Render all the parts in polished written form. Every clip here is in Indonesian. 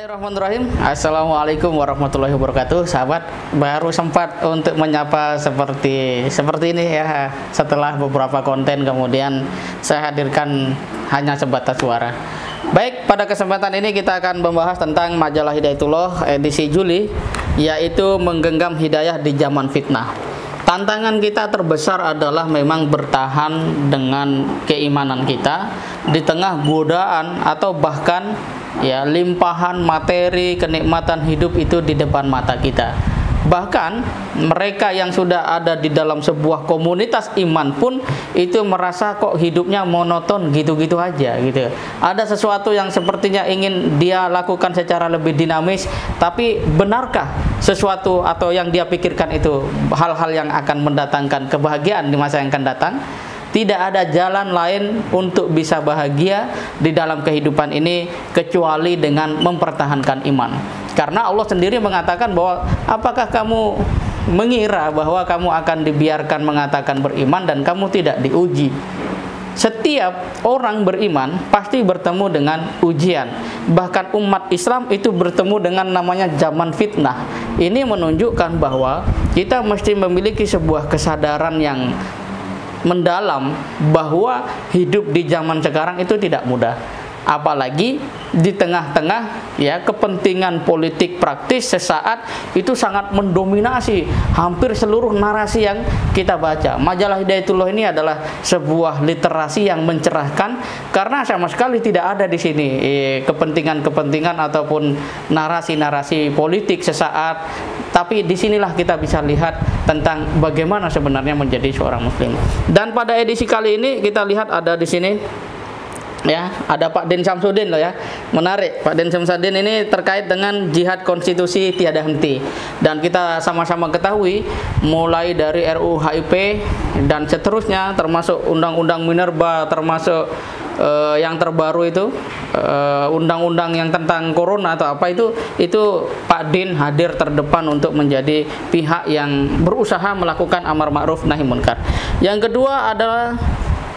Bismillahirrahmanirrahim. Assalamualaikum warahmatullahi wabarakatuh. Sahabat, baru sempat untuk menyapa seperti ini ya. Setelah beberapa konten kemudian saya hadirkan hanya sebatas suara. Baik, pada kesempatan ini kita akan membahas tentang majalah Hidayatullah edisi Juli, yaitu menggenggam hidayah di zaman fitnah. Tantangan kita terbesar adalah memang bertahan dengan keimanan kita di tengah godaan atau bahkan ya limpahan materi kenikmatan hidup itu di depan mata kita. Bahkan mereka yang sudah ada di dalam sebuah komunitas iman pun itu merasa kok hidupnya monoton gitu-gitu aja gitu. Ada sesuatu yang sepertinya ingin dia lakukan secara lebih dinamis, tapi benarkah sesuatu atau yang dia pikirkan itu hal-hal yang akan mendatangkan kebahagiaan di masa yang akan datang? Tidak ada jalan lain untuk bisa bahagia di dalam kehidupan ini kecuali dengan mempertahankan iman. Karena Allah sendiri mengatakan bahwa apakah kamu mengira bahwa kamu akan dibiarkan mengatakan beriman dan kamu tidak diuji? Setiap orang beriman pasti bertemu dengan ujian. Bahkan umat Islam itu bertemu dengan namanya zaman fitnah. Ini menunjukkan bahwa kita mesti memiliki sebuah kesadaran yang mendalam bahwa hidup di zaman sekarang itu tidak mudah. Apalagi di tengah-tengah ya kepentingan politik praktis sesaat itu sangat mendominasi hampir seluruh narasi yang kita baca. Majalah Hidayatullah ini adalah sebuah literasi yang mencerahkan karena sama sekali tidak ada di sini kepentingan-kepentingan ataupun narasi-narasi politik sesaat. Tapi disinilah kita bisa lihat tentang bagaimana sebenarnya menjadi seorang muslim. Dan pada edisi kali ini kita lihat ada di sini ya, ada Pak Den Syamsuddin loh ya. Menarik, Pak Den Syamsuddin ini terkait dengan jihad konstitusi tiada henti. Dan kita sama-sama ketahui mulai dari RUU HIP dan seterusnya termasuk undang-undang Minerba, termasuk yang terbaru itu undang-undang yang tentang corona atau apa itu Pak Din hadir terdepan untuk menjadi pihak yang berusaha melakukan amar ma'ruf nahi munkar. Yang kedua adalah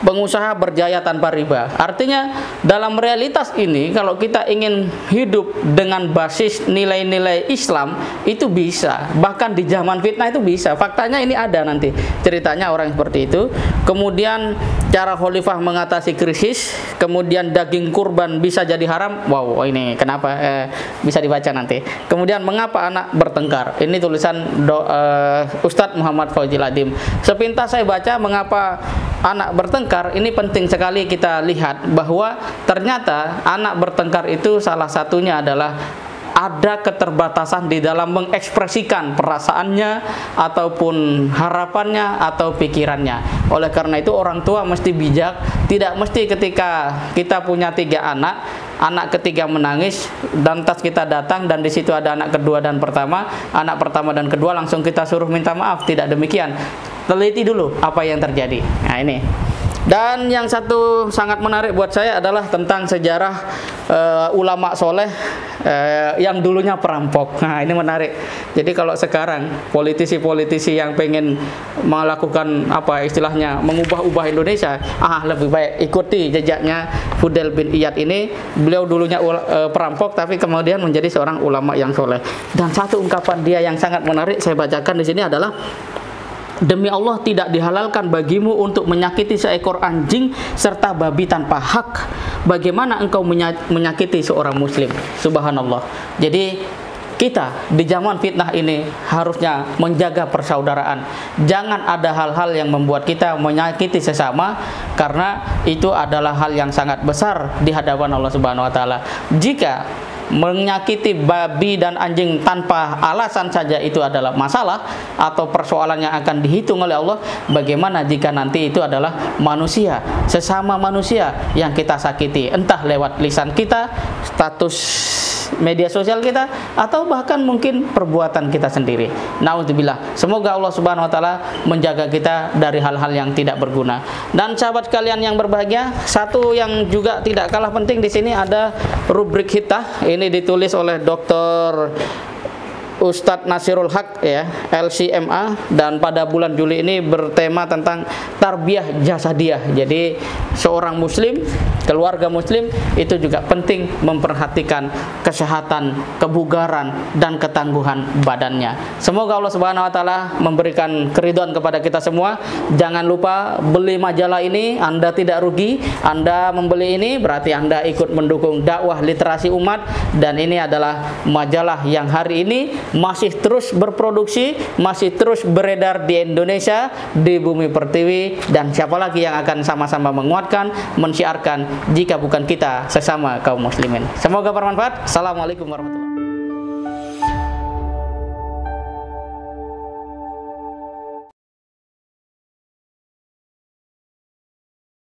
pengusaha berjaya tanpa riba. Artinya dalam realitas ini kalau kita ingin hidup dengan basis nilai-nilai Islam itu bisa. Bahkan di zaman fitnah itu bisa. Faktanya ini ada nanti ceritanya orang seperti itu. Kemudian cara khalifah mengatasi krisis. Kemudian daging kurban bisa jadi haram. Wow, ini kenapa? Bisa dibaca nanti. Kemudian mengapa anak bertengkar? Ini tulisan Ustadz Muhammad Fauzil Adim. Sepintas saya baca mengapa anak bertengkar, ini penting sekali kita lihat bahwa ternyata anak bertengkar itu salah satunya adalah ada keterbatasan di dalam mengekspresikan perasaannya ataupun harapannya atau pikirannya. Oleh karena itu orang tua mesti bijak. Tidak mesti ketika kita punya 3 anak, anak ketiga menangis dan tas kita datang dan di situ ada anak kedua dan pertama, anak pertama dan kedua langsung kita suruh minta maaf. Tidak demikian. Teliti dulu apa yang terjadi. Nah ini. Dan yang satu sangat menarik buat saya adalah tentang sejarah ulama soleh yang dulunya perampok. Nah ini menarik. Jadi kalau sekarang politisi-politisi yang pengen melakukan apa istilahnya mengubah-ubah Indonesia, lebih baik ikuti jejaknya Fudel bin Iyad ini. Beliau dulunya perampok tapi kemudian menjadi seorang ulama yang soleh. Dan satu ungkapan dia yang sangat menarik saya bacakan di sini adalah, demi Allah tidak dihalalkan bagimu untuk menyakiti seekor anjing serta babi tanpa hak. Bagaimana engkau menyakiti seorang muslim? Subhanallah. Jadi kita di zaman fitnah ini harusnya menjaga persaudaraan. Jangan ada hal-hal yang membuat kita menyakiti sesama, karena itu adalah hal yang sangat besar di hadapan Allah Subhanahu wa taala. Jika menyakiti babi dan anjing tanpa alasan saja itu adalah masalah atau persoalan yang akan dihitung oleh Allah, bagaimana jika nanti itu adalah manusia, sesama manusia yang kita sakiti, entah lewat lisan kita, status media sosial kita, atau bahkan mungkin perbuatan kita sendiri. Nauzubillah. Semoga Allah Subhanahu wa taala menjaga kita dari hal-hal yang tidak berguna. Dan sahabat kalian yang berbahagia, satu yang juga tidak kalah penting di sini ada rubrik hitah. Ini ditulis oleh Dr. Ustadz Nasirul Haq ya, LCMA, dan pada bulan Juli ini bertema tentang tarbiyah jasadiyah. Jadi seorang muslim, keluarga muslim itu juga penting memperhatikan kesehatan, kebugaran dan ketangguhan badannya. Semoga Allah Subhanahu wa taala memberikan keridhaan kepada kita semua. Jangan lupa beli majalah ini, Anda tidak rugi. Anda membeli ini berarti Anda ikut mendukung dakwah literasi umat, dan ini adalah majalah yang hari ini masih terus berproduksi, masih terus beredar di Indonesia, di Bumi Pertiwi, dan siapa lagi yang akan sama-sama menguatkan, mensyiarkan jika bukan kita sesama kaum muslimin. Semoga bermanfaat. Assalamualaikum warahmatullahi wabarakatuh.